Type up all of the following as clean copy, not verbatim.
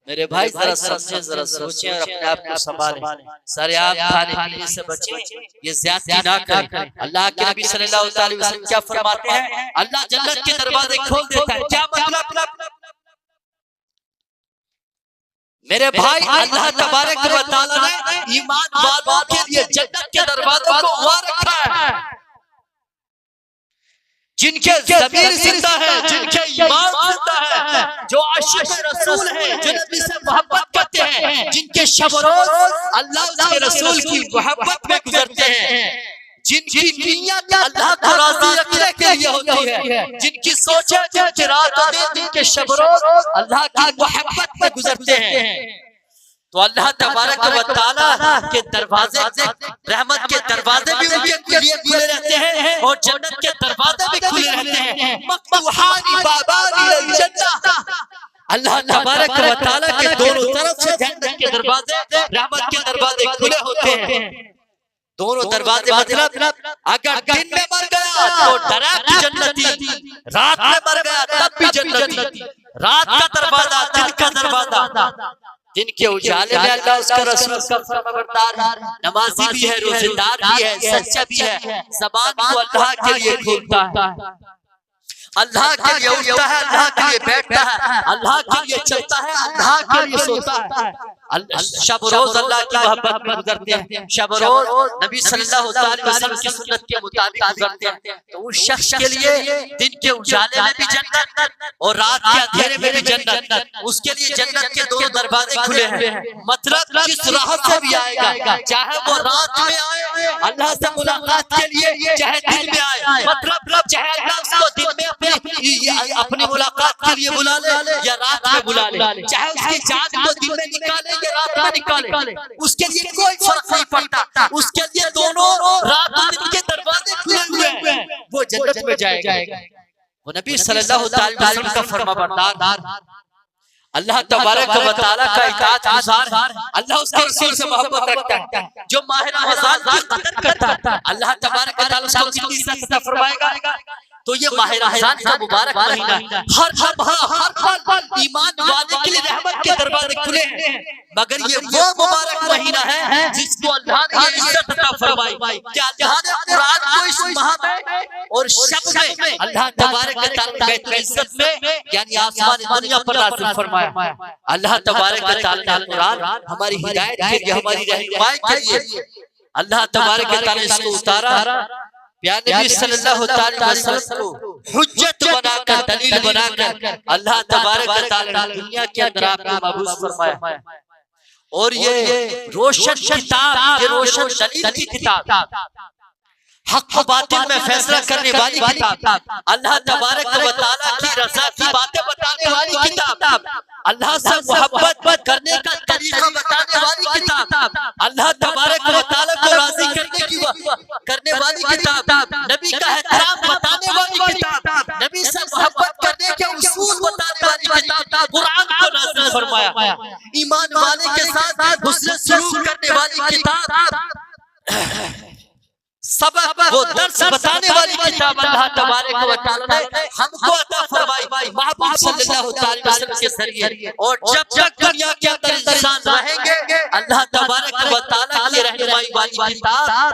मेरे भाई जरा समझे, जरा सोचें और अपने आप को संभालें। शराब खाने पीने से बचें, ये ज्यादती ना करें। अल्लाह के नबी सल्लल्लाहु अलैहि वसल्लम क्या फरमाते हैं? अल्लाह जन्नत के दरवाजे खोल देता है। क्या मतलब? मेरे भाई, अल्लाह तबारक व तआला ने ईमान वालों के लिए जन्नत के दरवाजों को हुआ रखा है। जिनके ज़मीर जिंदा है, जिनके ईमान जिंदा है, जो आशिक रसूल हैं, जो नबी से मोहब्बत करते हैं, जिनके शब रोज़ अल्लाह के रसूल की मोहब्बत में गुजरते हैं, जिनकी नियत अल्लाह को राज़ी रखने के लिए होती है, जिनकी सोचें जिनकी रात और दिन, जिनके शब रोज़ अल्लाह की मोहब्बत में गुजरते हैं, तो अल्लाह तबारक व तआला के दरवाजे, रहमत के दरवाजे भी उनके लिए खुले रहते हैं और जन्नत के दरवाजे भी खुले रहते हैं। मफ्तूहानी बाबानी जन्नत, अल्लाह तबारक व तआला के दोनों तरफ से जन्नत के दरवाजे, रहमत के दरवाजे खुले होते हैं। दोनों दरवाजे मतलब अगर दिन में मर गया तो डरा जन्नती, रात में मर गया तब भी जन्नती। रात का दरवाजा, दिन का दरवाजा, दिन के उजाले में अल्लाह उसका रसूल का फरमाबरदार है, नमाजी भी है, रोजेदार भी है, सच्चा भी है, ज़बान को अल्लाह के लिए खोलता है, अल्लाह के लिए उठता है, अल्लाह के लिए बैठता है, अल्लाह के लिए चलता है, अल्लाह के लिए सोता है। शब रोज अल्लाह की मोहब्बत में गुजरते हैं, शब रोज नबी सल्लल्लाहु अलैहि वसल्लम की सुन्नत के मुताबिक गुजरते हैं। तो उस शख्स के लिए दिन के उजाले में भी जन्नत और रात के अंधेरे में भी जन्नत, उसके लिए जन्नत के दोनों दरवाजे खुले हैं। मतलब जिस राह से भी आएगा, चाहे वो रात में आए अल्लाह से मुलाकात के लिए, चाहे दिन में आए, मतलब चाहे अल्लाह उसको दिन में अपनी मुलाकात के लिए बुला ले या रात में बुला ले, चाहे उसकी जान को दिन में निकाले या रात में निकाले, उसके लिए कोई फर्क नहीं पड़ता। उसके लिए दोनों रात और दिन के दरवाजे खुले हुए हैं, वो जन्नत में जाएगा। वो नबी सल्लल्लाहु अलैहि वसल्लम का फरमाबरदार, अल्लाह तबारक व तआला का इताअत गुज़ार, अल्लाह उसके रसूल से मोहब्बत रखता है, जो माह रमज़ान की कदर करता है, अल्लाह तबारक व तआला उसको कितनी इज़्ज़त फरमाएगा। तो ये माह रमज़ान का मुबारक महीना, हर पल ईमान वाले के लिए रहमत के दरवाजे खुले हैं, मगर ये वो मुबारक महीना है जिसको अल्लाह ने ये इज्जत अता फरमाई कि अल्लाह ने कुरान को इस माह में और शब में अल्लाह तबारक व तआला ने इज्जत में यानी आसमान दुनिया पर नाज़िल फरमाया। अल्लाह तबारक व तआला ने कुरान हमारी हिदायत के लिए, हमारी रहनुमाई के लिए अल्लाह तबारक व तआला ने इसको उतारा, प्यारे नबी सल्लल्लाहु अलैहि वसल्लम को हुज्जत बनाकर, दलील बनाकर अल्लाह तबारक व तआला ने दुनिया के अंदर आपको मबूस फरमाया। और ये रोशन किताब, ये रोशन दलील की किताब, हक व बातिल में फैसला करने वाली किताब, अल्लाह तबारक व तआला की रज़ा की बातें बताने वाली किताब, अल्लाह से मोहब्बत करने का तरीका बताने वाली किताब, अल्लाह तबारक व तआला को राज़ी करने वाली किताब, नबी का एहतराम बताने वाली किताब, नबी से मोहब्बत करने के उसूल बताने वाली किताब, कुरान को नाज़िल फरमाया। ईमान वाले के साथ हुस्न सलूक करने वाली किताब, सबक वो दर्स बताने वाली किताब अल्लाह तबारक व तआला ने हमको अता फरमाई महबूब सल्लल्लाहु अलैहि वसल्लम के जरिए। और जब तक दुनिया के अंदर इंसान रहेंगे, अल्लाह तबारक व तआला की रहनुमाई वाली किताब,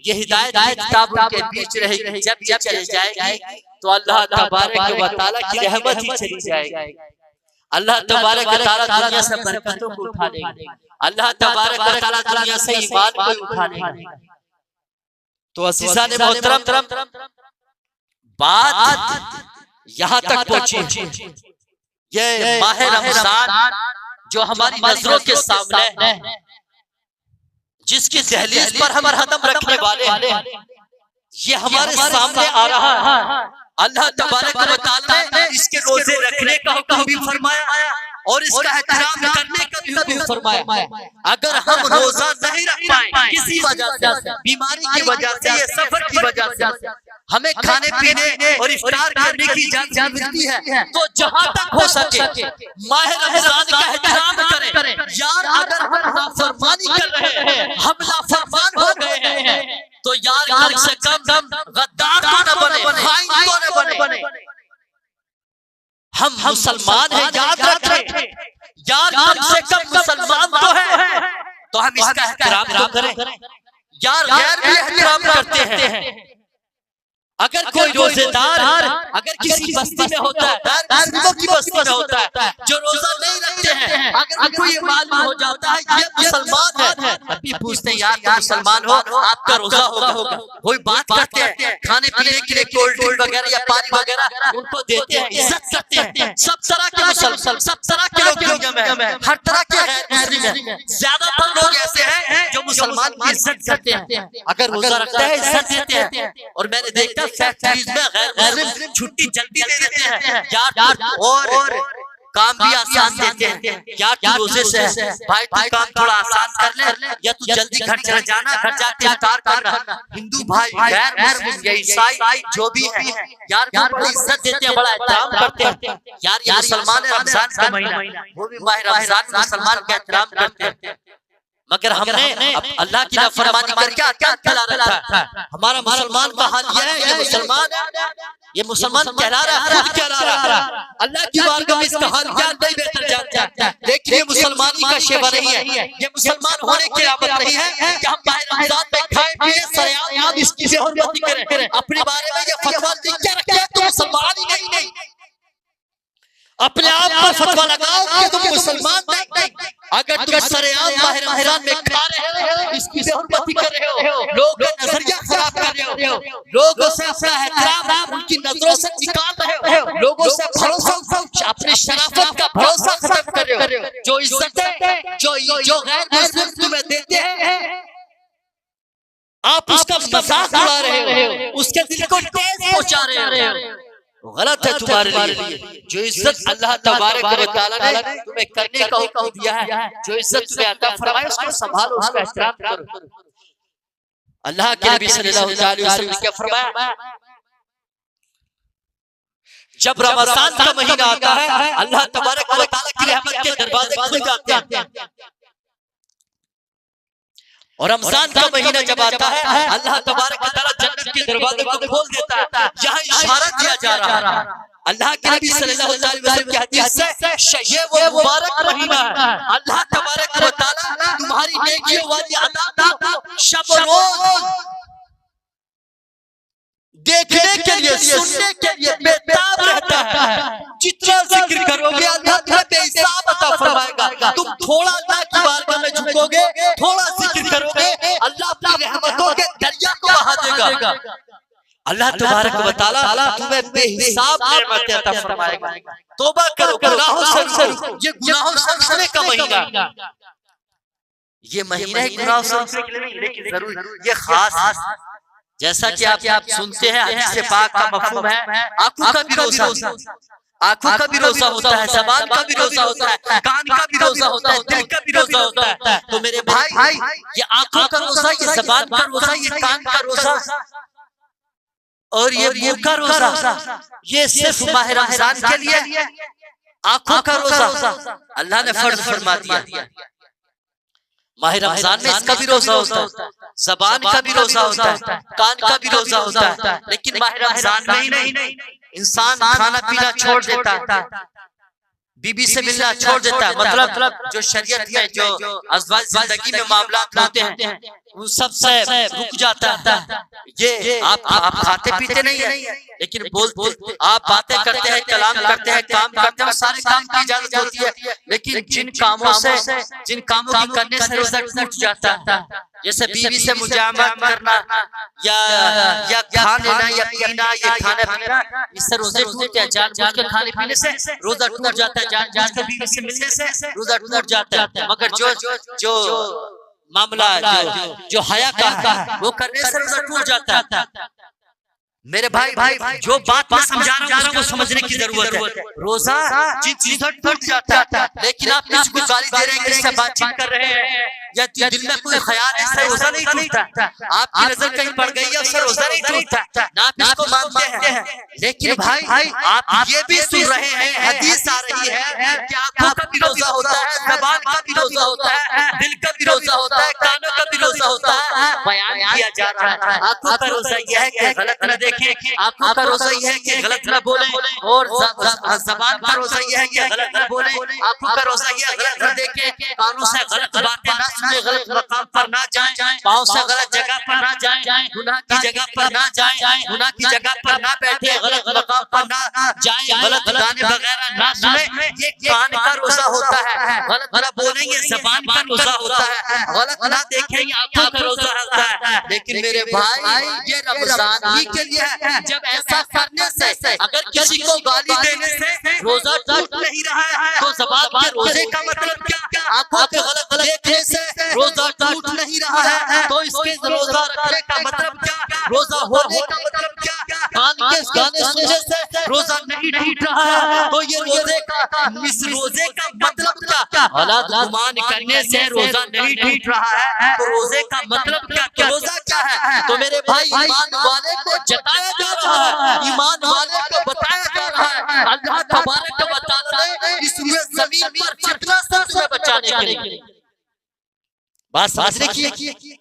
ये हिदायत की किताब उनके बीच रहेगी। जब ये चली जाएगी तो अल्लाह तबारक व तआला की रहमत ही चली जाएगी। अल्लाह तबारक व तआला दुनिया से बरकतों को उठा लेंगे, अल्लाह तबारक व तआला दुनिया से ईमान को उठा लेंगे। तो अज़ीज़ा ने मोहतरम, बात यहाँ तक पहुंची। ये माह रमज़ान जो हमारी नजरों के सामने है, जिसकी दहलीज पर हम कदम रखने वाले, ये हमारे सामने आ रहा है। अल्लाह तबारक व तआला ने इसके रोजे रखने का हुक्म भी फरमाया और इसका एहतराम करने का भी हुक्म फरमाया। अगर हम रोजा नहीं रख पाए किसी वजह से, बीमारी की वजह से, ये सफर की वजह से, हमें खाने पीने और इफ्तार करने की इजाजत मिलती है, तो जहां तक हो सके माह रमज़ान का एहतराम करें। यार अगर हम नाफरमानी कर रहे हैं, हम नाफरमान हो गए हैं, तो यार कम से कम गद्दार तो न बने, खाइन तो न बने। हम मुसलमान हैं, याद रखें, यार कम से कम मुसलमान तो है तो हम इसका एहतराम तो करें। यार गैर भी एहतराम करते हैं। अगर कोई रोजेदार अगर किसी बस्ती में होता है, मुस्लिमों की बस्ती में होता है, जो रोजा नहीं रखते हैं, अगर उनको ये मालूम हो जाता है ये मुसलमान है, अभी पूछते हैं यार मुसलमान हो आपका रोजा होगा, कोई बात करते हैं, खाने पीने के लिए कोल्ड ड्रिंक वगैरह या पानी वगैरह उनको देते हैं, इज्जत करते हैं। सब तरह के मुसलमान, सब तरह के लोग दुनिया में है, हर तरह के मुस्लिम है, ज्यादातर लोग ऐसे हैं जो मुसलमान की इज्जत करते हैं, अगर रोजा रखता है इज्जत देते हैं। और मैंने देखा फैक्ट्रीज में गैर मुस्लिम छुट्टी जल्दी दे देते हैं यार, और काम भी आसान देते हैं यार, तू रोजे से है भाई तू काम थोड़ा आसान कर ले, या तू जल्दी घर चला जाना, घर जाके इफ्तार करना। हिंदू भाई गैर मुस्लिम या ईसाई जो भी है यार बड़ी इज्जत देते हैं, बड़ा एहतराम करते हैं यार। ये मुसलमान है, रमजान का महीना वो भी माह रमजान में मुसलमान का एहतराम करते हैं, मगर हमने अल्लाह की नाफरमानी करके क्या कहला रखा है। हमारा मुसलमान का हाल यह है, ये मुसलमान कहला रहा है, खुद कहला रहा है, अल्लाह की बारगाह में इसका हाल क्या नहीं बेहतर जानता है। लेकिन ये मुसलमानी का शेवा नहीं है, ये मुसलमान होने की आमद नहीं है कि हम माह रमजान में खाए पिए सरेआम इसकी बेहुरमती करें, अपने बारे में ये फतवा लिख के रखे तो मुसलमान ही नहीं, अपने आप पर फतवा लगाओ कि तुम मुसलमान नहीं। अगर तुम सरेआम माह रमजान में खा रहे हो, इसकी बेहुरमती कर रहे हो, लोगों का नजरिया खराब कर रहे हो, लोगों से अपना एहतराम उनकी नजरों से निकाल रहे हो, लोगों से भरोसा, अपनी शराफत का भरोसा खत्म कर रहे हो। जो इज्जत है जो गैर मुस्लिम तुम्हें देते हैं आप उसका मजाक उड़ा रहे हो, उसके दिल को ठेस पहुंचा रहे हो, गलत है तुम्हारे लिए। जो इज्जत अल्लाह तबारक व तआला ने तुम्हें करने का हुक्म दिया है, जो इज्जत तुम्हें अता फरमाया उसको संभालो, उसका एहतराम करो। अल्लाह के नबी सल्लल्लाहु अलैहि वसल्लम ने क्या फरमाया, जब रमजान का महीना आता है अल्लाह तबारक व तआला की रहमत के दरवाजे खुल जाते हैं, और रमजान का महीना जब आता है अल्लाह तबारक व तआला जन्नत के दरवाजे को खोल देता है। यहाँ इशारा किया जा रहा है अल्लाह के नबी सल्लल्लाहु अलैहि वसल्लम की हदीस से, ये वो मुबारक महीना है, अल्लाह तबारक व तआला तुम्हारी नेकियों वाली अदा को शब और रोज देखने के लिए, सुनने के लिए बेताब रहता है। जितना जिक्र करोगे अल्लाह तुम्हें बेहिसाब अता फरमाएगा। तुम थोड़ा अल्लाह की बारगाह में झुकोगे, थोड़ा जिक्र करोगे, अल्लाह अपनी रहमतों के दरिया को बहा देगा। अल्लाह तबारक व तआला तुम्हें बेहिसाब नेमतें अता फरमाएगा। तौबा करो, गुनाहों से, ये गुनाहों से का महीना, ये महीना है गुनाहों से के लिए नहीं, लेकिन जरूर ये खास, जैसा कि आप सुनते हैं हदीस पाक का मफहूम है, आंखों का भी रोजा, आंखों का भी रोजा होता है, ज़बान का भी रोजा होता है, कान का भी रोजा होता है, दिल का भी रोजा होता है। तो मेरे भाई ये आंखों का रोजा, ये ज़बान का रोजा, ये कान का रोजा और ये मुंह का रोजा, ये सिर्फ माह रमजान के लिए आंखों का रोजा अल्लाह ने फर्ज फरमा दिया। माह रमजान में इसका भी रोजा होता है, ज़बान का भी रोजा होता है, कान का भी रोजा होता है, लेकिन माह रमजान में ही नहीं, इंसान खाना पीना छोड़ देता है, बीबी से मिलना छोड़ देता है, मतलब जो शरीयत में जो अज़वाज जिंदगी में मामलात होते हैं उन सब से रुक जाता है। ये आप खाते पीते नहीं है, लेकिन बोलते आप बातें करते हैं, कलाम करते हैं, काम करते हैं, सारे काम की इजाजत होती है, लेकिन जिन कामों की करने से रोजा टूट जाता है, जैसे बीवी से मुजामत करना या खा लेना या पीना, ये खाना पीना, इससे रोजे टूटते हैं। जानबूझ के खाने पीने से रोजा टूट जाता है, जानबूझ के बीवी से मिलने से रोजा टूट जाता है, मगर जो मामला जो हया का है वो करने से रोजा टूट जाता है। मेरे भाई जो बात मैं समझा रहा हूँ उसको समझने की जरूरत है। रोजा जिन चीजों टूट जाता है, लेकिन आप किसी को गाली दे रहे हैं, किसी से बातचीत कर रहे हैं, या दिल में कोई ख्याल है, इससे रोजा नहीं टूटता। आपकी नजर कहीं पड़ गई है, उससे रोजा नहीं टूटता, ना आप इसको मानते हैं। लेकिन भाई आप ये भी सुन रहे हैं, हदीस आ रही है कि आंखों का भी रोजा होता है, ज़बान का भी रोजा होता है, दिल का भी रोजा होता है, कानों का भी रोजा होता है, बयान किया जा रहा है। आंखों का रोजा यह है कि गलत न देखें, आंखों का रोजा यह है कि गलत न बोले, और ज़बान का रोजा यह है कि गलत न बोले, आंखों का रोजा यह गलत न देखें, कानों से गलत बातें ना सुने, गलत मकाम पर ना जाएं, पाँव से गलत जगह पर ना जाएं, गुनाह की जगह पर ना जाएं, गुनाह की जगह पर ना बैठे, गलत मकाम पर ना जाएं, गलत गाने वगैरह ना सुने। ये कान का रोजा होता है। गलत ना बोले ये ज़बान का रोजा होता है। गलत ना देखें ये आंखों का रोजा होता है। लेकिन मेरे भाई ये रमजान ही के लिए है। जब ऐसा करने से अगर किसी को गाली देने से रोजा टूट नहीं रहा है तो ज़बान के रोजे का मतलब क्या? आंखों के गलत देखने से रोजा टूट नहीं रहा है तो इसके रोजा रखने का मतलब क्या? रोजा होने का मतलब क्या? कान के गाने सुनने से रोजा नहीं टूट रहा है तो ये रोजे का इस रोजे का मतलब क्या? गलत गुमान करने से रोजा नहीं टूट रहा है तो रोजे का मतलब क्या? रोजा क्या है? तो मेरे भाई ईमान वाले को जताया जा रहा है, ईमान वाले को बताया जा रहा है। अल्लाह तबारक व तआला ने इस जमीन पर जितना सब तुम्हें बचाने के लिए बात समझने की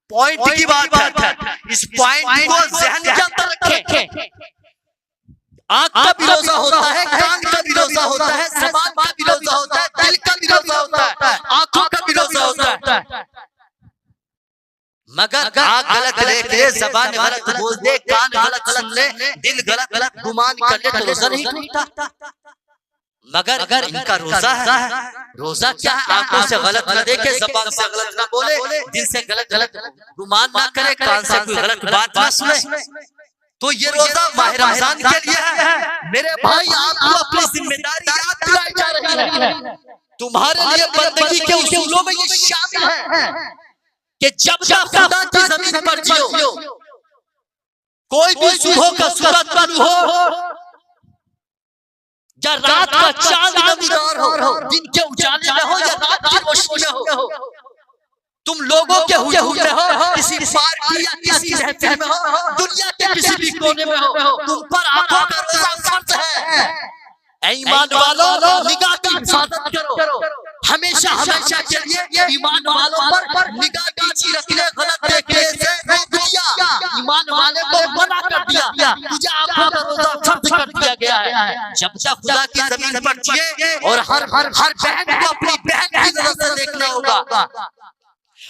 पॉइंट की बात है। इस पॉइंट को ज़हन के अंदर रखें। आँख का भी रोजा होता है, कान का भी रोजा होता है, ज़बान का भी रोजा होता है, दिल का भी रोजा होता है, आँखों का भी रोजा होता है। मगर आँख गलत देख ले, ज़बान गलत बोल दे, कान गलत सुन ले, दिल गलत गुमान कर ले तो रोजा नहीं टूटता। मगर अगर इनका रोजा है, रोजा क्या है? आंखों से गलत न देखे, ज़बान से गलत न बोले, दिल से गलत गुमान ना करे, कान से कोई गलत बात ना सुने, तो ये रोजा माह रमजान के लिए है। मेरे भाई आपको अपनी जिम्मेदारी याद दिलाई जा रही है। तुम्हारे लिए बंदगी के उसूलों में ये शामिल है कि जब तक खुदा की जमीन पर जियो, कोई भी सुबह का सूरज बंद हो या रात का चांद नमीदार हो, दिन के उजाले में हो या रात की रोशनी में हो, तुम लोगों के हुजूर में हो, किसी पार्टी या किसी महफिल में हो, दुनिया के किसी भी कोने में हो, तुम पर आंखों का रोजा फर्ज है। ऐ ईमान वालों, निगाह की हिफाजत करो। हमेशा हमेशा के लिए ईमान वालों पर निगाह नीची रखने, गलत देखने से रोक दिया, ईमान वाले को मना कर दिया, तुझे आंखों का रोजा फर्ज कर दिया गया है। जब तक खुदा की जमीन पर जिए, और हर बहन को अपनी बहन की नजर से देखना होगा,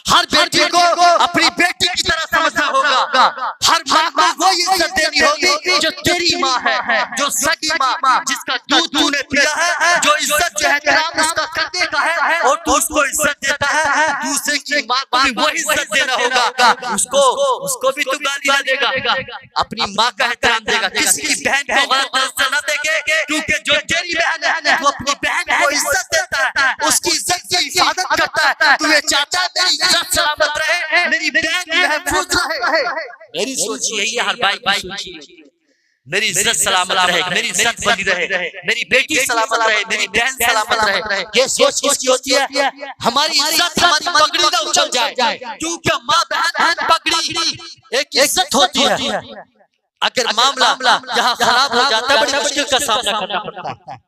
हर बेटी को अपनी बेटी की तरह समझना होगा, हर माँ को वो इज्जत देनी होगी जो तेरी माँ है, जो सगी माँ, जिसका दूध तूने पिया है, जो इज्जत जो एहतराम उसका करने का है और तू उसको इज्जत देता है। दूसरे की माँ को भी वही इज्जत देना होगा, उसको भी तू गाली ना देगा, अपनी माँ का एहतराम देगा। किसी बहन को गलत नजर से न देखे, क्योंकि जो तेरी बहन है वो अपनी बहन को इज्जत देता है, उसकी इज्जत की हिफाजत करता है। तू ये चाहता है मेरी इज्जत सलामत रहे, मेरी बहन महफूज रहे। मेरी सोच यही है, हर भाई सोचिए, मेरी इज्जत सलामत रहे, मेरी इज्जत बनी रहे, मेरी बेटी सलामत रहे, मेरी बहन सलामत रहे। ये सोच किसकी होती है? हमारी इज्जत, हमारी पगड़ी ना उछल जाए, क्योंकि माँ बहन पगड़ी एक इज्जत होती है। अगर मामला यहाँ खराब हो जाता है, बड़ी मुश्किल का सामना करना पड़ता है।